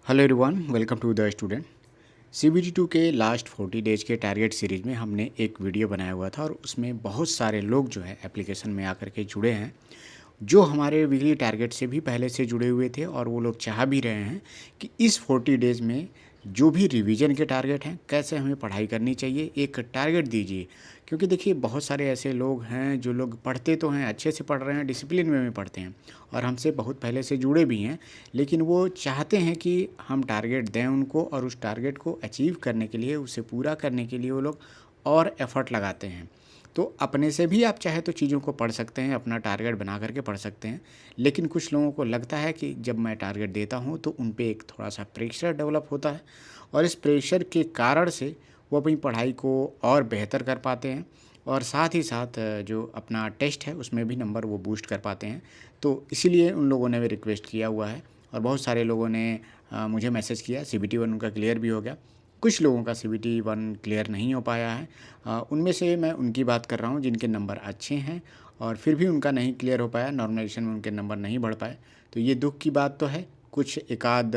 Hello everyone, welcome to the student. CBT2 के last 40 days के target series में हमने एक वीडियो बनाया हुआ था और उसमें बहुत सारे लोग जो है एप्लीकेशन में आकर के जुड़े हैं, जो हमारे वीकली टारगेट से भी पहले से जुड़े हुए थे और वो लोग चाह भी रहे हैं कि इस 40 डेज़ में जो भी रिवीजन के टारगेट हैं, कैसे हमें पढ़ाई करनी चाहिए, एक टारगेट दीजिए। क्योंकि देखिए बहुत सारे ऐसे लोग हैं जो लोग पढ़ते तो हैं, अच्छे से पढ़ रहे हैं, डिसिप्लिन में भी पढ़ते हैं और हमसे बहुत पहले से जुड़े भी हैं, लेकिन वो चाहते हैं कि हम टारगेट दें उनको और उस टारगेट को अचीव करने के लिए, उसे पूरा करने के लिए वो लोग और एफ़र्ट लगाते हैं। तो अपने से भी आप चाहे तो चीज़ों को पढ़ सकते हैं, अपना टारगेट बना करके पढ़ सकते हैं। लेकिन कुछ लोगों को लगता है कि जब मैं टारगेट देता हूँ तो उन पे एक थोड़ा-सा प्रेशर डेवलप होता है और इस प्रेशर के कारण से वो अपनी पढ़ाई को और बेहतर कर पाते हैं और साथ ही साथ जो अपना टेस्ट है उसमें भी नंबर वो बूस्ट कर पाते हैं। तो इसीलिए उन लोगों ने भी रिक्वेस्ट किया हुआ है और बहुत सारे लोगों ने मुझे मैसेज किया। CBT 1 उनका क्लियर भी हो गया। कुछ लोगों का CBT 1 क्लियर नहीं हो पाया है। उनमें से मैं उनकी बात कर रहा हूँ जिनके नंबर अच्छे हैं और फिर भी उनका नहीं क्लियर हो पाया, नॉर्मलाइजेशन में उनके नंबर नहीं बढ़ पाए। तो ये दुःख की बात तो है। कुछ एकाध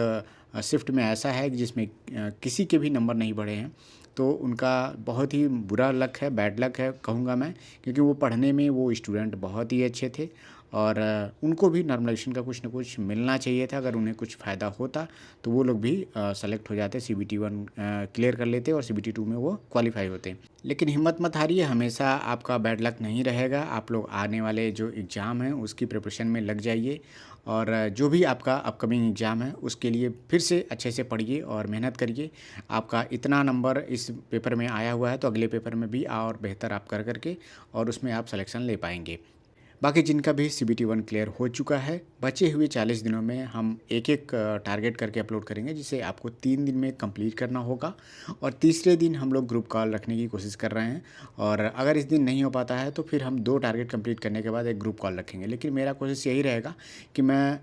शिफ्ट में ऐसा है कि जिसमें किसी के भी नंबर नहीं बढ़े हैं, तो उनका बहुत ही बुरा लक है, बैड लक है कहूँगा मैं, क्योंकि वो पढ़ने में वो स्टूडेंट बहुत ही अच्छे थे और उनको भी नॉर्मलाइजेशन का कुछ ना कुछ मिलना चाहिए था। अगर उन्हें कुछ फ़ायदा होता तो वो लोग भी सेलेक्ट हो जाते, CBT 1 क्लियर कर लेते और CBT 2 में वो क्वालिफाई होते। लेकिन हिम्मत मत हारिए, हमेशा आपका बैड लक नहीं रहेगा। आप लोग आने वाले जो एग्ज़ाम हैं उसकी प्रिपरेशन में लग जाइए और जो भी आपका अपकमिंग एग्ज़ाम है उसके लिए फिर से अच्छे से पढ़िए और मेहनत करिए। आपका इतना नंबर इस पेपर में आया हुआ है तो अगले पेपर में भी और बेहतर आप कर करके और उसमें आप सिलेक्शन ले पाएंगे। बाकी जिनका भी CBT 1 क्लियर हो चुका है, बचे हुए 40 दिनों में हम एक-एक टारगेट करके अपलोड करेंगे, जिसे आपको 3 दिन में कंप्लीट करना होगा और तीसरे दिन हम लोग ग्रुप कॉल रखने की कोशिश कर रहे हैं और अगर इस दिन नहीं हो पाता है तो फिर हम 2 टारगेट कंप्लीट करने के बाद एक ग्रुप कॉल रखेंगे। लेकिन मेरा कोशिश यही रहेगा कि मैं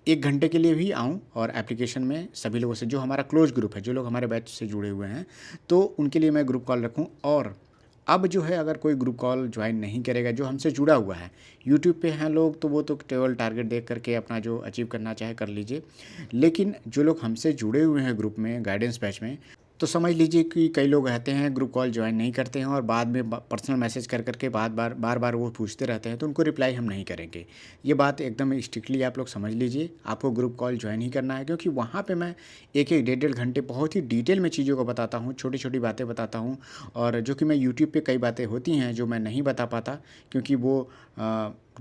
1 घंटे के लिए भी आऊँ और एप्लीकेशन में सभी लोगों से, जो हमारा क्लोज़ ग्रुप है, जो लोग हमारे बैच से जुड़े हुए हैं, तो उनके लिए मैं ग्रुप कॉल रखूँ। और अब जो है अगर कोई ग्रुप कॉल ज्वाइन नहीं करेगा जो हमसे जुड़ा हुआ है, यूट्यूब पे हैं लोग, तो वो तो केवल टारगेट देख करके अपना जो अचीव करना चाहे कर लीजिए। लेकिन जो लोग हमसे जुड़े हुए हैं ग्रुप में, गाइडेंस बैच में, तो समझ लीजिए कि कई लोग रहते हैं ग्रुप कॉल ज्वाइन नहीं करते हैं और बाद में पर्सनल मैसेज कर करके बार बार वो पूछते रहते हैं, तो उनको रिप्लाई हम नहीं करेंगे। ये बात एकदम स्ट्रिक्टली आप लोग समझ लीजिए। आपको ग्रुप कॉल ज्वाइन ही करना है, क्योंकि वहाँ पे मैं एक एक डेढ़ डेढ़ घंटे बहुत ही डिटेल में चीज़ों को बताता हूँ, छोटी छोटी बातें बताता हूँ और जो कि मैं यूट्यूब पे कई बातें होती हैं जो मैं नहीं बता पाता, क्योंकि वो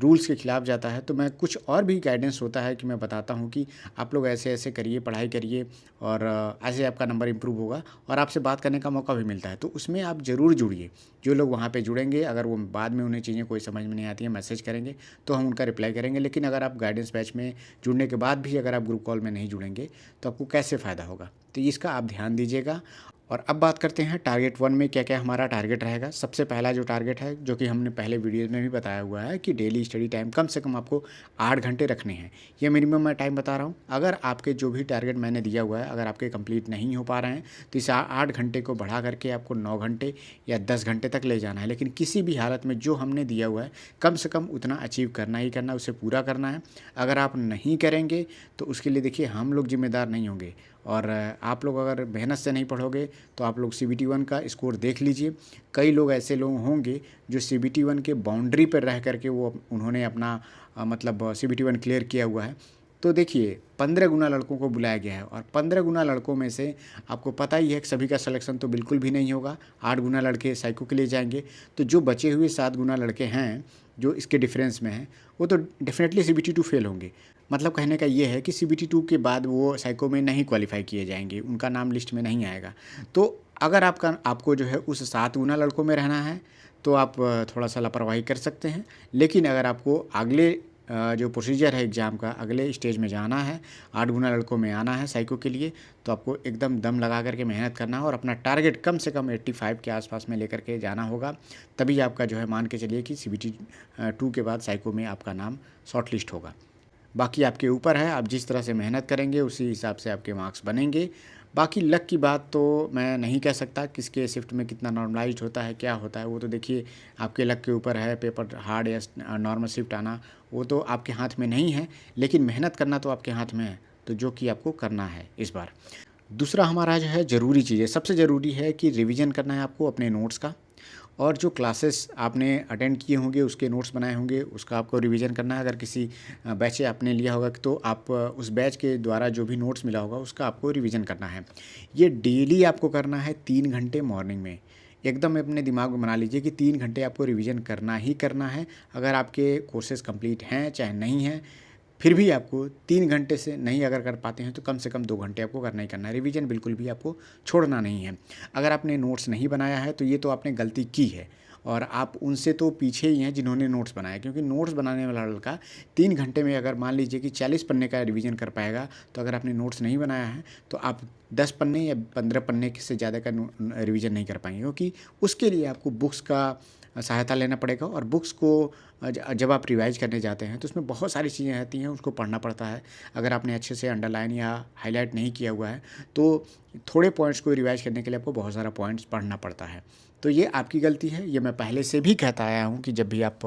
रूल्स के खिलाफ जाता है। तो मैं कुछ और भी गाइडेंस होता है कि मैं बताता हूँ कि आप लोग ऐसे ऐसे करिए, पढ़ाई करिए और ऐसे आपका नंबर इम्प्रूव होगा और आपसे बात करने का मौका भी मिलता है। तो उसमें आप ज़रूर जुड़िए। जो लोग वहाँ पे जुड़ेंगे, अगर वो बाद में उन्हें चीज़ें कोई समझ में नहीं आती हैं, मैसेज करेंगे तो हम उनका रिप्लाई करेंगे। लेकिन अगर आप गाइडेंस बैच में जुड़ने के बाद भी अगर आप ग्रुप कॉल में नहीं जुड़ेंगे तो आपको कैसे फ़ायदा होगा। तो इसका आप ध्यान दीजिएगा। और अब बात करते हैं टारगेट 1 में क्या क्या हमारा टारगेट रहेगा। सबसे पहला जो टारगेट है, जो कि हमने पहले वीडियोज़ में भी बताया हुआ है, कि डेली स्टडी टाइम कम से कम आपको 8 घंटे रखने हैं। ये मिनिमम मैं टाइम बता रहा हूँ। अगर आपके जो भी टारगेट मैंने दिया हुआ है, अगर आपके कंप्लीट नहीं हो पा रहे हैं तो इस 8 घंटे को बढ़ा करके आपको 9 घंटे या 10 घंटे तक ले जाना है। लेकिन किसी भी हालत में जो हमने दिया हुआ है कम से कम उतना अचीव करना ही करना है, उसे पूरा करना है। अगर आप नहीं करेंगे तो उसके लिए देखिए हम लोग जिम्मेदार नहीं होंगे। और आप लोग अगर मेहनत से नहीं पढ़ोगे तो आप लोग CBT 1 का स्कोर देख लीजिए। कई लोग ऐसे लोग होंगे जो CBT 1 के बाउंड्री पर रह करके वो उन्होंने अपना मतलब CBT 1 क्लियर किया हुआ है। तो देखिए 15 गुना लड़कों को बुलाया गया है और 15 गुना लड़कों में से आपको पता ही है कि सभी का सिलेक्शन तो बिल्कुल भी नहीं होगा। 8 गुना लड़के साइको के लिए जाएंगे, तो जो बचे हुए 7 गुना लड़के हैं जो इसके डिफरेंस में हैं, वो तो डेफिनेटली CBT 2 फेल होंगे। मतलब कहने का ये है कि CBT 2 के बाद वो साइको में नहीं क्वालिफाई किए जाएंगे, उनका नाम लिस्ट में नहीं आएगा। तो अगर आपको जो है उस 7 गुना लड़कों में रहना है तो आप थोड़ा सा लापरवाही कर सकते हैं। लेकिन अगर आपको अगले जो प्रोसीजर है एग्ज़ाम का, अगले स्टेज में जाना है, 8 गुना लड़कों में आना है साइको के लिए, तो आपको एकदम दम लगा करके मेहनत करना है और अपना टारगेट कम से कम 85 के आसपास में लेकर के जाना होगा। तभी आपका जो है मान के चलिए कि CBT 2 के बाद साइको में आपका नाम शॉर्ट लिस्ट होगा। बाकी आपके ऊपर है, आप जिस तरह से मेहनत करेंगे उसी हिसाब से आपके मार्क्स बनेंगे। बाकी लक की बात तो मैं नहीं कह सकता, किसके शिफ्ट में कितना नॉर्मलाइज्ड होता है, क्या होता है, वो तो देखिए आपके लक के ऊपर है। पेपर हार्ड या नॉर्मल शिफ्ट आना वो तो आपके हाथ में नहीं है, लेकिन मेहनत करना तो आपके हाथ में है। तो जो कि आपको करना है इस बार। दूसरा हमारा जो है ज़रूरी चीज़ है, सबसे ज़रूरी है कि रिवीजन करना है आपको अपने नोट्स का, और जो क्लासेस आपने अटेंड किए होंगे उसके नोट्स बनाए होंगे उसका आपको रिवीजन करना है। अगर किसी बैच आपने लिया होगा तो आप उस बैच के द्वारा जो भी नोट्स मिला होगा उसका आपको रिवीजन करना है। ये डेली आपको करना है 3 घंटे मॉर्निंग में। एकदम अपने दिमाग में बना लीजिए कि 3 घंटे आपको रिवीजन करना ही करना है। अगर आपके कोर्सेज़ कंप्लीट हैं चाहे नहीं हैं, फिर भी आपको 3 घंटे से नहीं अगर कर पाते हैं तो कम से कम 2 घंटे आपको करना ही करना है। रिवीजन बिल्कुल भी आपको छोड़ना नहीं है। अगर आपने नोट्स नहीं बनाया है तो ये तो आपने गलती की है, और आप उनसे तो पीछे ही हैं जिन्होंने नोट्स बनाए, क्योंकि नोट्स बनाने वाला लड़का 3 घंटे में अगर मान लीजिए कि 40 पन्ने का रिवीजन कर पाएगा, तो अगर आपने नोट्स नहीं बनाया है तो आप 10 पन्ने या 15 पन्ने से ज़्यादा का रिवीजन नहीं कर पाएंगे, क्योंकि उसके लिए आपको बुक्स का सहायता लेना पड़ेगा। और बुक्स को जब आप रिवाइज करने जाते हैं तो उसमें बहुत सारी चीज़ें रहती हैं, उसको पढ़ना पड़ता है। अगर आपने अच्छे से अंडरलाइन या हाईलाइट नहीं किया हुआ है तो थोड़े पॉइंट्स को रिवाइज करने के लिए आपको बहुत सारा पॉइंट्स पढ़ना पड़ता है। तो ये आपकी गलती है, ये मैं पहले से भी कहता आया हूँ कि जब भी आप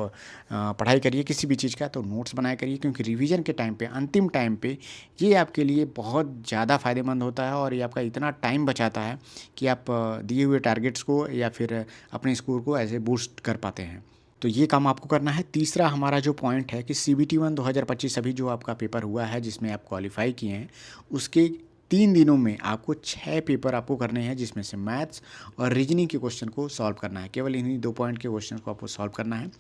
पढ़ाई करिए किसी भी चीज़ का तो नोट्स बनाया करिए, क्योंकि रिवीजन के टाइम पे, अंतिम टाइम पे ये आपके लिए बहुत ज़्यादा फ़ायदेमंद होता है, और ये आपका इतना टाइम बचाता है कि आप दिए हुए टारगेट्स को या फिर अपने स्कोर को ऐसे बूस्ट कर पाते हैं। तो ये काम आपको करना है। तीसरा हमारा जो पॉइंट है कि CBT 1 2025 अभी जो आपका पेपर हुआ है जिसमें आप क्वालिफाई किए हैं, उसके 3 दिनों में आपको 6 पेपर आपको करने हैं, जिसमें से मैथ्स और रीजनिंग के क्वेश्चन को सॉल्व करना है। केवल इन्हीं 2 पॉइंट के क्वेश्चन को आपको सॉल्व करना है।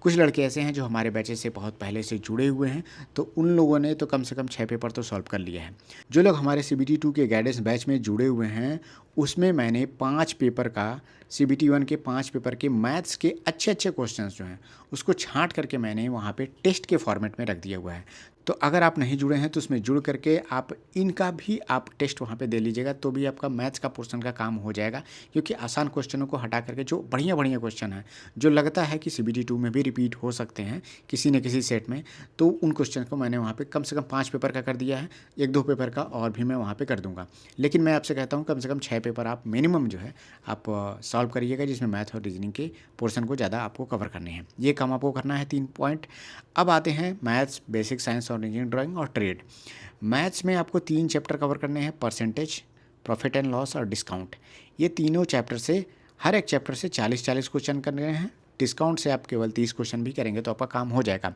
कुछ लड़के ऐसे हैं जो हमारे बैचेस से बहुत पहले से जुड़े हुए हैं, तो उन लोगों ने तो कम से कम 6 पेपर तो सॉल्व कर लिया है। जो लोग हमारे CBT 2 के गाइडेंस बैच में जुड़े हुए हैं, उसमें मैंने 5 पेपर का, CBT 1 के 5 पेपर के मैथ्स के अच्छे अच्छे क्वेश्चंस जो हैं उसको छांट करके मैंने वहाँ पे टेस्ट के फॉर्मेट में रख दिया हुआ है। तो अगर आप नहीं जुड़े हैं तो उसमें जुड़ करके आप इनका भी आप टेस्ट वहाँ पे दे लीजिएगा, तो भी आपका मैथ्स का पोर्शन का काम हो जाएगा। क्योंकि आसान क्वेश्चनों को हटा करके जो बढ़िया बढ़िया क्वेश्चन है, जो लगता है कि CBT 2 में भी रिपीट हो सकते हैं किसी न किसी सेट में, तो उन क्वेश्चन को मैंने वहाँ पे कम से कम 5 पेपर का कर दिया है। 1-2 पेपर का और भी मैं वहाँ पे कर दूँगा। लेकिन मैं आपसे कहता हूँ कम से कम 6 पेपर आप मिनिमम जो है आप सॉल्व करिएगा, जिसमें मैथ और रीजनिंग के पोर्शन को ज़्यादा आपको कवर करने हैं। ये काम आपको करना है 3 पॉइंट। अब आते हैं मैथ्स, बेसिक साइंस और इंजीनियरिंग ड्राइंग और ट्रेड। मैथ्स में आपको 3 चैप्टर कवर करने हैं, परसेंटेज, प्रॉफिट एंड लॉस और डिस्काउंट। ये तीनों चैप्टर से, हर एक चैप्टर से 40-40 क्वेश्चन करने हैं। डिस्काउंट से आप केवल 30 क्वेश्चन भी करेंगे तो आपका काम हो जाएगा।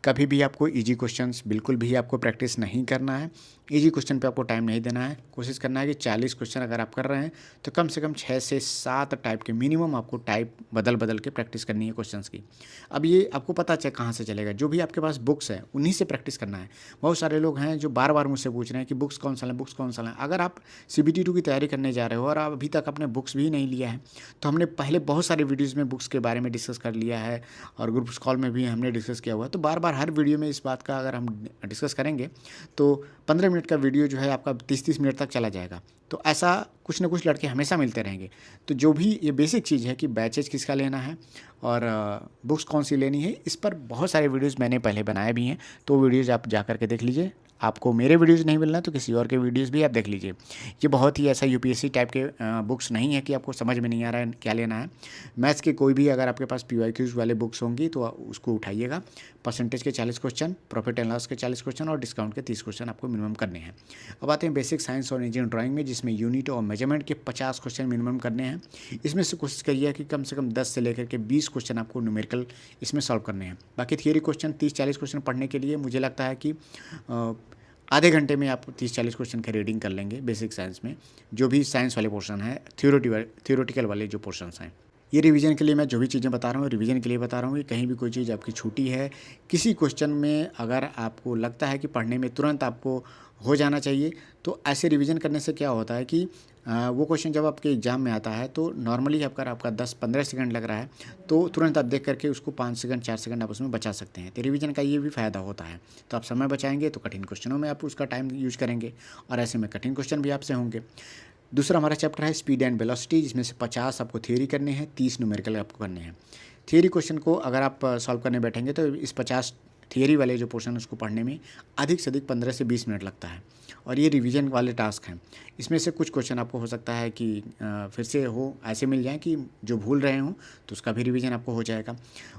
कभी भी आपको इजी क्वेश्चंस बिल्कुल भी आपको प्रैक्टिस नहीं करना है, इजी क्वेश्चन पे आपको टाइम नहीं देना है। कोशिश करना है कि 40 क्वेश्चन अगर आप कर रहे हैं तो कम से कम 6 से 7 टाइप के मिनिमम आपको टाइप बदल बदल के प्रैक्टिस करनी है क्वेश्चंस की। अब ये आपको पता कहाँ से चलेगा, जो भी आपके पास बुक्स है उन्हीं से प्रैक्टिस करना है। बहुत सारे लोग हैं जो बार बार मुझसे पूछ रहे हैं कि बुक्स कौन सा लें, बुक्स कौन सा लें। अगर आप CBT 2 की तैयारी करने जा रहे हो और आप अभी तक अपने बुक्स भी नहीं लिया है, तो हमने पहले बहुत सारे वीडियोज़ में बुक्स के बारे में डिस्कस कर लिया है, और ग्रुप कॉल में भी हमने डिस्कस किया हुआ है। तो बार बार हर वीडियो में इस बात का अगर हम डिस्कस करेंगे तो 15 मिनट का वीडियो जो है आपका 30-30 मिनट तक चला जाएगा। तो ऐसा कुछ ना कुछ लड़के हमेशा मिलते रहेंगे। तो जो भी ये बेसिक चीज़ है कि बैचेज किसका लेना है और बुक्स कौन सी लेनी है, इस पर बहुत सारे वीडियोज़ मैंने पहले बनाए भी हैं, तो वीडियोज़ आप जा करके देख लीजिए। आपको मेरे वीडियोज़ नहीं मिलना तो किसी और के वीडियोज़ भी आप देख लीजिए। ये बहुत ही ऐसा UPSC टाइप के बुक्स नहीं है कि आपको समझ में नहीं आ रहा है क्या लेना है। मैथ्स के कोई भी अगर आपके पास PYQs वाले बुक्स होंगी तो उसको उठाइएगा। परसेंटेज के 40 क्वेश्चन, प्रॉफिट एंड लॉस के 40 क्वेश्चन और डिस्काउंट के 30 क्वेश्चन आपको मिनिमम करने हैं। अब आते हैं बेसिक साइंस और इंजीनियरिंग ड्राइंग में, जिसमें यूनिट और मेजरमेंट के 50 क्वेश्चन मिनिमम करने हैं। इसमें से कोशिश करिए कि कम से कम 10 से लेकर के 20 क्वेश्चन आपको न्यूमेरिकल इसमें सॉल्व करने हैं। बाकी थियरी क्वेश्चन 30-40 क्वेश्चन पढ़ने के लिए मुझे लगता है कि आधे घंटे में आप 30-40 क्वेश्चन की रीडिंग कर लेंगे बेसिक साइंस में, जो भी साइंस वाले पोर्शन है, थ्योरेटिकल वाले जो पोर्शंस हैं। ये रिवीजन के लिए मैं जो भी चीज़ें बता रहा हूँ, रिवीजन के लिए बता रहा हूँ। कि कहीं भी कोई चीज़ आपकी छूटी है, किसी क्वेश्चन में अगर आपको लगता है कि पढ़ने में तुरंत आपको हो जाना चाहिए, तो ऐसे रिवीजन करने से क्या होता है कि वो क्वेश्चन जब आपके एग्ज़ाम में आता है तो नॉर्मली आपका 10-15 सेकंड लग रहा है, तो तुरंत आप देख करके उसको 5 सेकंड 4 सेकंड आप उसमें बचा सकते हैं। तो रिवीजन का ये भी फ़ायदा होता है। तो आप समय बचाएंगे तो कठिन क्वेश्चनों में आप उसका टाइम यूज करेंगे, और ऐसे में कठिन क्वेश्चन भी आपसे होंगे। दूसरा हमारा चैप्टर है स्पीड एंड वेलोसिटी, जिसमें से 50 आपको थियरी करने हैं, 30 न्यूमेरिकल आपको करने हैं। थियरी क्वेश्चन को अगर आप सॉल्व करने बैठेंगे तो इस 50 थियरी वाले जो पोर्शन उसको पढ़ने में अधिक से अधिक 15 से 20 मिनट लगता है। और ये रिवीजन वाले टास्क हैं। इसमें से कुछ क्वेश्चन आपको हो सकता है कि फिर से हो ऐसे मिल जाए कि जो भूल रहे हों तो उसका भी रिवीजन आपको हो जाएगा।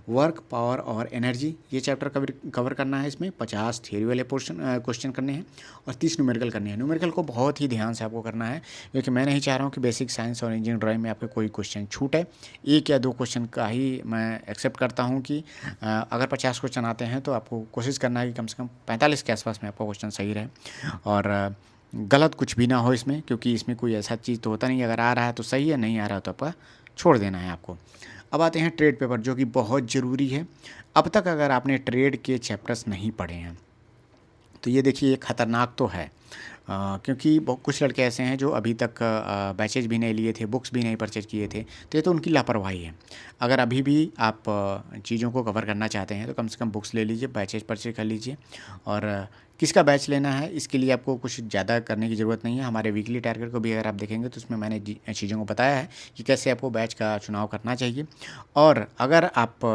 वर्क, पावर और एनर्जी ये चैप्टर कवर करना है। इसमें 50 थियरी वाले क्वेश्चन करने हैं और 30 न्यूमेरिकल करने हैं। न्यूमेरिकल को बहुत ही ध्यान से आपको करना है, क्योंकि मैं नहीं चाह रहा हूँ कि बेसिक साइंस और इंजीनियरिंग ड्राइंग में आपके कोई क्वेश्चन छूटे। 1 या 2 क्वेश्चन का ही मैं एक्सेप्ट करता हूँ कि अगर 50 क्वेश्चन आते हैं तो आपको कोशिश करना है कि कम से कम 45 के आसपास में आपका क्वेश्चन सही रहे और गलत कुछ भी ना हो इसमें, क्योंकि इसमें कोई ऐसा चीज़ तो होता नहीं, अगर आ रहा है तो सही है, नहीं आ रहा तो आपका छोड़ देना है आपको। अब आते हैं ट्रेड पेपर, जो कि बहुत ज़रूरी है। अब तक अगर आपने ट्रेड के चैप्टर्स नहीं पढ़े हैं तो ये देखिए, ये खतरनाक तो है, क्योंकि कुछ लड़के ऐसे हैं जो अभी तक बैचेज भी नहीं लिए थे, बुक्स भी नहीं परचेज किए थे, तो ये तो उनकी लापरवाही है। अगर अभी भी आप चीज़ों को कवर करना चाहते हैं तो कम से कम बुक्स ले लीजिए, बैचेज परचेज कर लीजिए। और किसका बैच लेना है इसके लिए आपको कुछ ज़्यादा करने की ज़रूरत नहीं है। हमारे वीकली टारगेट को भी अगर आप देखेंगे तो उसमें मैंने चीज़ों को बताया है कि कैसे आपको बैच का चुनाव करना चाहिए। और अगर आप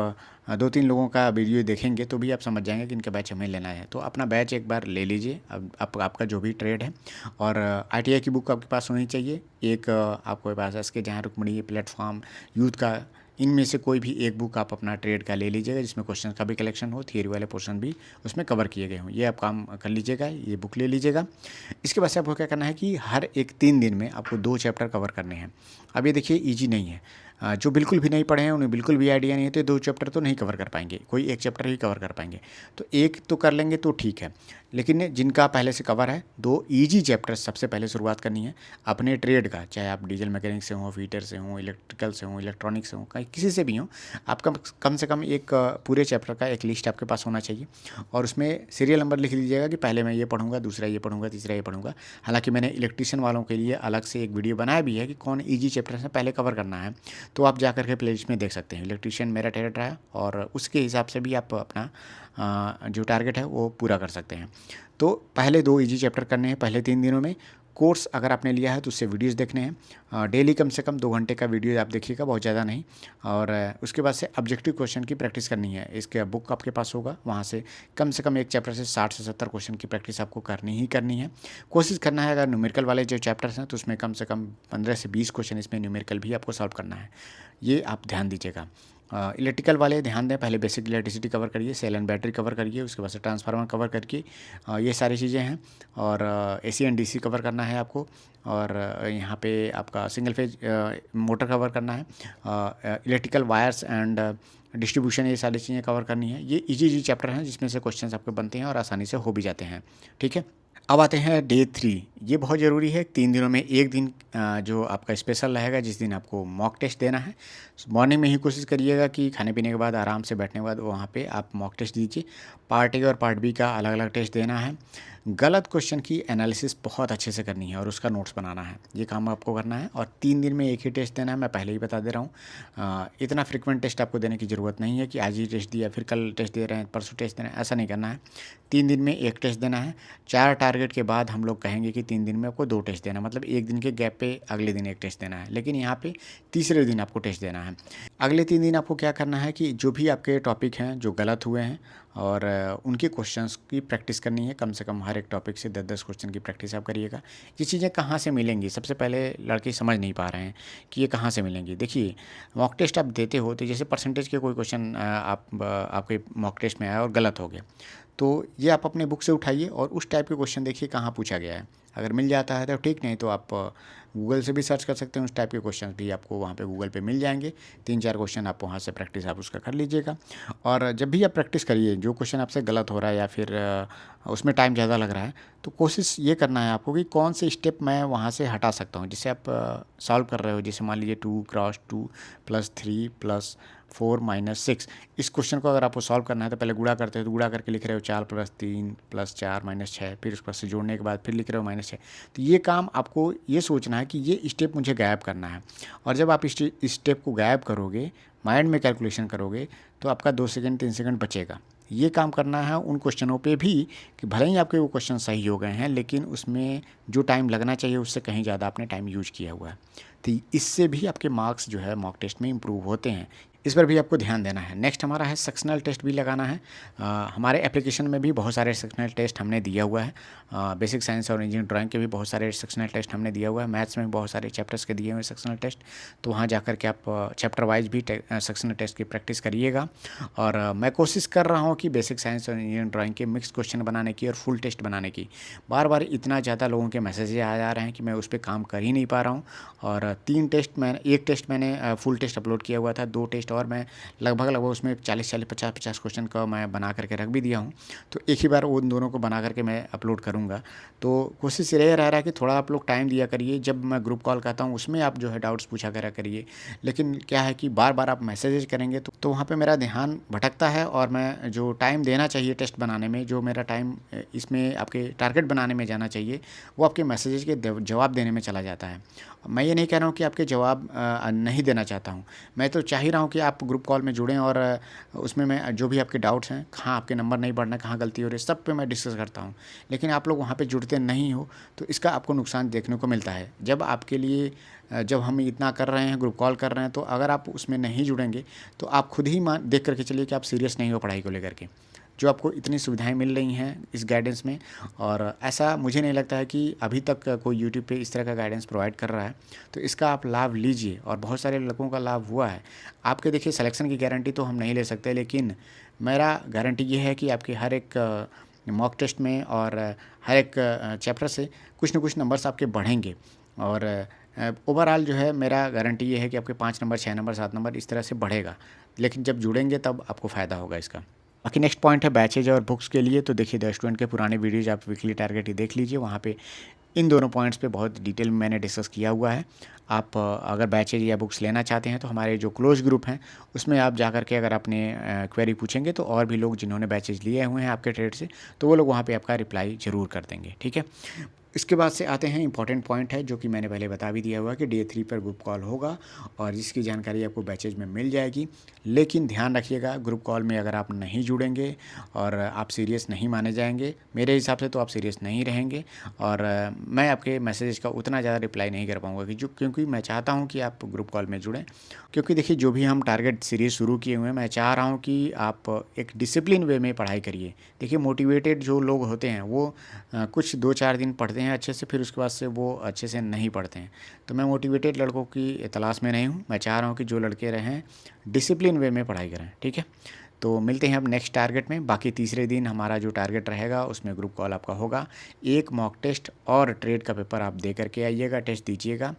2-3 लोगों का वीडियो देखेंगे तो भी आप समझ जाएंगे कि इनका बैच हमें लेना है। तो अपना बैच एक बार ले लीजिए, अब आपका जो भी ट्रेड है। और ITI की बुक आपके पास होनी चाहिए। एक आपके पास SK जहाँ रुक्मणी प्लेटफॉर्म यूथ का, इनमें से कोई भी एक बुक आप अपना ट्रेड का ले लीजिएगा, जिसमें क्वेश्चन का भी कलेक्शन हो, थियरी वाले पोर्शन भी उसमें कवर किए गए हों। ये आप काम कर लीजिएगा, ये बुक ले लीजिएगा। इसके बाद से आपको क्या करना है कि हर एक 3 दिन में आपको 2 चैप्टर कवर करने हैं। अब ये देखिए ईजी नहीं है, जो बिल्कुल भी नहीं पढ़े हैं उन्हें बिल्कुल भी आइडिया नहीं है तो 2 चैप्टर तो नहीं कवर कर पाएंगे, कोई एक चैप्टर ही कवर कर पाएंगे। तो एक तो कर लेंगे तो ठीक है, लेकिन जिनका पहले से कवर है 2 ईजी चैप्टर सबसे पहले शुरुआत करनी है अपने ट्रेड का। चाहे आप डीजल मैकेनिक से हों, फीटर से हों, इलेक्ट्रिकल से हों, इलेक्ट्रॉनिक से हों, कहीं किसी से भी हों, आपका कम से कम एक पूरे चैप्टर का एक लिस्ट आपके पास होना चाहिए। और उसमें सीरियल नंबर लिख लीजिएगा कि पहले मैं ये पढ़ूंगा, दूसरा ये पढ़ूंगा, तीसरा ये पढ़ूंगा। हालांकि मैंने इलेक्ट्रीशियन वालों के लिए अलग से एक वीडियो बनाया भी है कि कौन ईजी चैप्टर से पहले कवर करना है, तो आप जा करके प्लेलिस्ट में देख सकते हैं। इलेक्ट्रीशियन मेरा ट्रेड रहा है और उसके हिसाब से भी आप अपना जो टारगेट है वो पूरा कर सकते हैं। तो पहले 2 ईजी चैप्टर करने हैं पहले 3 दिनों में। कोर्स अगर आपने लिया है तो उससे वीडियोस देखने हैं, डेली कम से कम 2 घंटे का वीडियो आप देखिएगा, बहुत ज़्यादा नहीं। और उसके बाद से ऑब्जेक्टिव क्वेश्चन की प्रैक्टिस करनी है। इसके बुक आपके पास होगा, वहाँ से कम एक चैप्टर से 60 से 70 क्वेश्चन की प्रैक्टिस आपको करनी ही करनी है। कोशिश करना है अगर न्यूमेरिकल वाले जो चैप्टर्स हैं तो उसमें कम से कम 15 से 20 क्वेश्चन इसमें न्यूमेरिकल भी आपको सॉल्व करना है, ये आप ध्यान दीजिएगा। इलेक्ट्रिकल वाले ध्यान दें, पहले बेसिक इलेक्ट्रिसिटी कवर करिए, सेल एंड बैटरी कवर करिए, उसके बाद से ट्रांसफार्मर कवर करके ये सारी चीज़ें हैं। और AC एंड DC कवर करना है आपको। और यहाँ पे आपका सिंगल फेज मोटर कवर करना है, इलेक्ट्रिकल वायर्स एंड डिस्ट्रीब्यूशन, ये सारी चीज़ें कवर करनी है। ये इजी चैप्टर हैं जिसमें से क्वेश्चन आपके बनते हैं और आसानी से हो भी जाते हैं। ठीक है, अब आते हैं डे 3। ये बहुत ज़रूरी है। 3 दिनों में एक दिन जो आपका स्पेशल रहेगा, जिस दिन आपको मॉक टेस्ट देना है। मॉर्निंग में ही कोशिश करिएगा कि खाने पीने के बाद आराम से बैठने के बाद वहाँ पे आप मॉक टेस्ट दीजिए। पार्ट A और पार्ट B का अलग अलग टेस्ट देना है। गलत क्वेश्चन की एनालिसिस बहुत अच्छे से करनी है और उसका नोट्स बनाना है, ये काम आपको करना है। और 3 दिन में एक ही टेस्ट देना है, मैं पहले ही बता दे रहा हूँ। इतना फ्रिक्वेंट टेस्ट आपको देने की ज़रूरत नहीं है कि आज ही टेस्ट दिया फिर कल टेस्ट दे रहे हैं, परसों टेस्ट दे रहे हैं, ऐसा नहीं करना है। 3 दिन में एक टेस्ट देना है। 4 टारगेट के बाद हम लोग कहेंगे कि 3 दिन में आपको 2 टेस्ट देना, मतलब एक दिन के गैप पे अगले दिन एक टेस्ट देना है। लेकिन यहाँ पे तीसरे दिन आपको टेस्ट देना है। अगले 3 दिन आपको क्या करना है कि जो भी आपके टॉपिक हैं जो गलत हुए हैं और उनके क्वेश्चंस की प्रैक्टिस करनी है। कम से कम हर एक टॉपिक से 10-10 क्वेश्चन की प्रैक्टिस आप करिएगा। ये चीज़ें कहाँ से मिलेंगी, सबसे पहले लड़के समझ नहीं पा रहे हैं कि ये कहाँ से मिलेंगी। देखिए, मॉक टेस्ट आप देते हो तो जैसे परसेंटेज के कोई क्वेश्चन आपके मॉक टेस्ट में आया और गलत हो गया, तो ये आप अपने बुक से उठाइए और उस टाइप के क्वेश्चन देखिए कहाँ पूछा गया है। अगर मिल जाता है तो ठीक, नहीं तो आप गूगल से भी सर्च कर सकते हैं। उस टाइप के क्वेश्चन भी आपको वहाँ पे गूगल पे मिल जाएंगे। 3-4 क्वेश्चन आप वहाँ से प्रैक्टिस आप उसका कर लीजिएगा। और जब भी आप प्रैक्टिस करिए, जो क्वेश्चन आपसे गलत हो रहा है या फिर उसमें टाइम ज़्यादा लग रहा है, तो कोशिश ये करना है आपको कि कौन से स्टेप मैं वहाँ से हटा सकता हूँ। जिससे आप सॉल्व कर रहे हो, जैसे मान लीजिए 2 क्रॉस 2 + 3 + 4 - 6, इस क्वेश्चन को अगर आपको सॉल्व करना है तो पहले गुणा करते हो, तो गुणा करके लिख रहे हो 4 + 3 + 4 - 6, फिर उसके बाद से जोड़ने के बाद फिर लिख रहे हो -6। तो ये काम आपको ये सोचना है कि ये स्टेप मुझे गायब करना है। और जब आप इस स्टेप को गायब करोगे, माइंड में कैलकुलेशन करोगे, तो आपका 2 सेकंड 3 सेकंड बचेगा। ये काम करना है उन क्वेश्चनों पे भी कि भले ही आपके वो क्वेश्चन सही हो गए हैं, लेकिन उसमें जो टाइम लगना चाहिए उससे कहीं ज़्यादा आपने टाइम यूज किया हुआ है। तो इससे भी आपके मार्क्स जो है मॉक टेस्ट में इम्प्रूव होते हैं। इस पर भी आपको ध्यान देना है। नेक्स्ट हमारा है सेक्शनल टेस्ट भी लगाना है। हमारे एप्लीकेशन में भी बहुत सारे सेक्शनल टेस्ट हमने दिया हुआ है। बेसिक साइंस और इंजीनियरिंग ड्राइंग के भी बहुत सारे सेक्शनल टेस्ट हमने दिया हुआ है। मैथ्स में भी बहुत सारे चैप्टर्स के दिए हुए हैं सेक्शनल टेस्ट। तो वहाँ जाकर के आप चैप्टर वाइज भी सेक्शनल टेस्ट की प्रैक्टिस करिएगा। और मैं कोशिश कर रहा हूँ कि बेसिक साइंस और इंजीनियरिंग ड्राइंग के मिक्स क्वेश्चन बनाने की और फुल टेस्ट बनाने की। बार बार इतना ज़्यादा लोगों के मैसेज आ जा रहे हैं कि मैं उस पर काम कर ही नहीं पा रहा हूँ। और एक टेस्ट मैंने फुल टेस्ट अपलोड किया हुआ था, 2 टेस्ट और मैं लगभग उसमें 40-40, 50-50 क्वेश्चन का मैं बना करके रख भी दिया हूँ। तो एक ही बार उन दोनों को बना करके मैं अपलोड करूँगा। तो कोशिश ये रह रहा है कि थोड़ा आप लोग टाइम दिया करिए। जब मैं ग्रुप कॉल करता हूँ उसमें आप जो है डाउट्स पूछा करा करिए। लेकिन क्या है कि बार बार आप मैसेजेस करेंगे तो वहाँ पे मेरा ध्यान भटकता है, और मैं जो टाइम देना चाहिए टेस्ट बनाने में, जो मेरा टाइम इसमें आपके टारगेट बनाने में जाना चाहिए, वो आपके मैसेजेस के जवाब देने में चला जाता है। मैं ये नहीं कह रहा हूँ कि आपके जवाब नहीं देना चाहता हूँ। मैं तो चाह ही रहा हूँ कि आप ग्रुप कॉल में जुड़ें, और उसमें मैं जो भी आपके डाउट्स हैं, कहाँ आपके नंबर नहीं बढ़ना, कहाँ गलती हो रही है, सब पे मैं डिस्कस करता हूँ। लेकिन आप लोग वहाँ पे जुड़ते नहीं हो, तो इसका आपको नुकसान देखने को मिलता है। जब हम इतना कर रहे हैं, ग्रुप कॉल कर रहे हैं, तो अगर आप उसमें नहीं जुड़ेंगे तो आप खुद ही देख करके चलिए कि आप सीरियस नहीं हो पढ़ाई को लेकर के। जो आपको इतनी सुविधाएं मिल रही हैं इस गाइडेंस में, और ऐसा मुझे नहीं लगता है कि अभी तक कोई यूट्यूब पे इस तरह का गाइडेंस प्रोवाइड कर रहा है। तो इसका आप लाभ लीजिए, और बहुत सारे लोगों का लाभ हुआ है। आपके देखिए सिलेक्शन की गारंटी तो हम नहीं ले सकते, लेकिन मेरा गारंटी ये है कि आपके हर एक मॉक टेस्ट में और हर एक चैप्टर से कुछ न कुछ नंबर्स आपके बढ़ेंगे। और ओवरऑल जो है मेरा गारंटी ये है कि आपके 5 नंबर, 6 नंबर, 7 नंबर इस तरह से बढ़ेगा। लेकिन जब जुड़ेंगे तब आपको फ़ायदा होगा इसका। बाकी नेक्स्ट पॉइंट है बैचेज और बुक्स के लिए। तो देखिए द स्टूडेंट के पुराने वीडियोज़ आप वीकली टारगेट ही देख लीजिए, वहाँ पे इन दोनों पॉइंट्स पे बहुत डिटेल में मैंने डिस्कस किया हुआ है। आप अगर बैचेज या बुक्स लेना चाहते हैं तो हमारे जो क्लोज ग्रुप हैं उसमें आप जा कर के अगर अपने क्वेरी पूछेंगे तो और भी लोग जिन्होंने बैचेज लिए हुए हैं आपके ट्रेड से, तो वो लोग वहाँ पे आपका रिप्लाई ज़रूर कर देंगे। ठीक है। इसके बाद से आते हैं इंपॉर्टेंट पॉइंट है, जो कि मैंने पहले बता भी दिया हुआ कि डे 3 पर ग्रुप कॉल होगा, और जिसकी जानकारी आपको बैचेज में मिल जाएगी। लेकिन ध्यान रखिएगा, ग्रुप कॉल में अगर आप नहीं जुड़ेंगे और आप सीरियस नहीं माने जाएंगे, मेरे हिसाब से तो आप सीरियस नहीं रहेंगे, और मैं आपके मैसेज का उतना ज़्यादा रिप्लाई नहीं कर पाऊँगा क्योंकि मैं चाहता हूँ कि आप ग्रुप कॉल में जुड़ें। क्योंकि देखिए जो भी हम टारगेट सीरीज़ शुरू किए हुए हैं, मैं चाह रहा हूँ कि आप एक डिसिप्लिन वे में पढ़ाई करिए। देखिए मोटिवेटेड जो लोग होते हैं वो कुछ 2-4 दिन पढ़ते हैं अच्छे से, फिर उसके बाद से वो अच्छे से नहीं पढ़ते हैं। तो मैं मोटिवेटेड लड़कों की तलाश में नहीं हूँ। मैं चाह रहा हूँ कि जो लड़के रहें डिसिप्लिन वे में पढ़ाई करें। ठीक है। तो मिलते हैं अब नेक्स्ट टारगेट में। बाकी तीसरे दिन हमारा जो टारगेट रहेगा उसमें ग्रुप कॉल आपका होगा। एक मॉक टेस्ट और ट्रेड का पेपर आप दे करके आइएगा, टेस्ट दीजिएगा,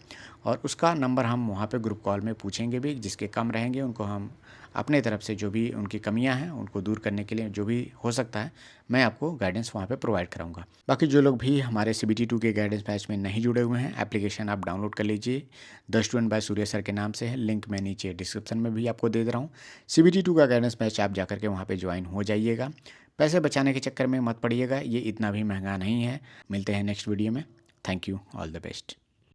और उसका नंबर हम वहाँ पे ग्रुप कॉल में पूछेंगे भी। जिसके कम रहेंगे उनको हम अपने तरफ से जो भी उनकी कमियां हैं उनको दूर करने के लिए जो भी हो सकता है मैं आपको गाइडेंस वहाँ पे प्रोवाइड कराऊंगा। बाकी जो लोग भी हमारे CBT 2 के गाइडेंस बैच में नहीं जुड़े हुए हैं, एप्लीकेशन आप डाउनलोड कर लीजिए। The student by Surya sir के नाम से है, लिंक मैं नीचे डिस्क्रिप्शन में भी आपको दे दे रहा हूँ। CBT 2 का गाइडेंस बैच आप जाकर के वहाँ पर ज्वाइन हो जाइएगा। पैसे बचाने के चक्कर में मत पड़िएगा, ये इतना भी महंगा नहीं है। मिलते हैं नेक्स्ट वीडियो में। Thank you, all the best.